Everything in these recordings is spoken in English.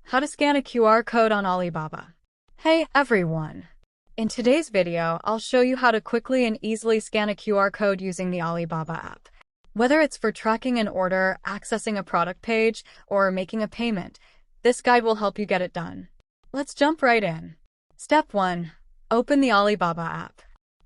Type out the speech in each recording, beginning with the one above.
How to scan a QR code on Alibaba. Hey everyone! In today's video, I'll show you how to quickly and easily scan a QR code using the Alibaba app. Whether it's for tracking an order, accessing a product page, or making a payment, this guide will help you get it done. Let's jump right in. Step 1. Open the Alibaba app.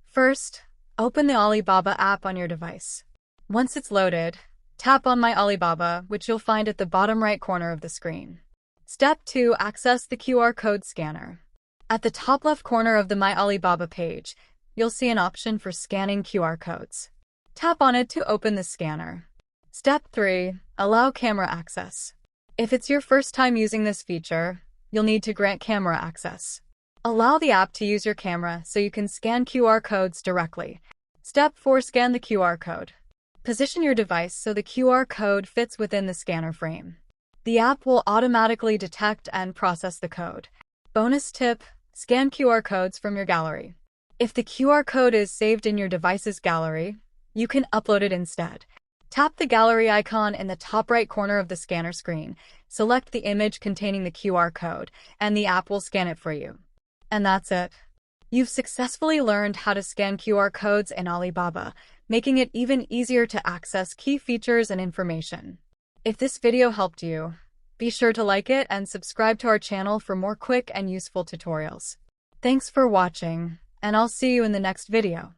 First, open the Alibaba app on your device. Once it's loaded, tap on My Alibaba, which you'll find at the bottom right corner of the screen. Step 2. Access the QR code scanner. At the top left corner of the My Alibaba page, you'll see an option for scanning QR codes. Tap on it to open the scanner. Step 3. Allow camera access. If it's your first time using this feature, you'll need to grant camera access. Allow the app to use your camera so you can scan QR codes directly. Step 4. Scan the QR code. Position your device so the QR code fits within the scanner frame. The app will automatically detect and process the code. Bonus tip: scan QR codes from your gallery. If the QR code is saved in your device's gallery, you can upload it instead. Tap the gallery icon in the top right corner of the scanner screen, select the image containing the QR code, and the app will scan it for you. And that's it. You've successfully learned how to scan QR codes in Alibaba, making it even easier to access key features and information. If this video helped you, be sure to like it and subscribe to our channel for more quick and useful tutorials. Thanks for watching, and I'll see you in the next video.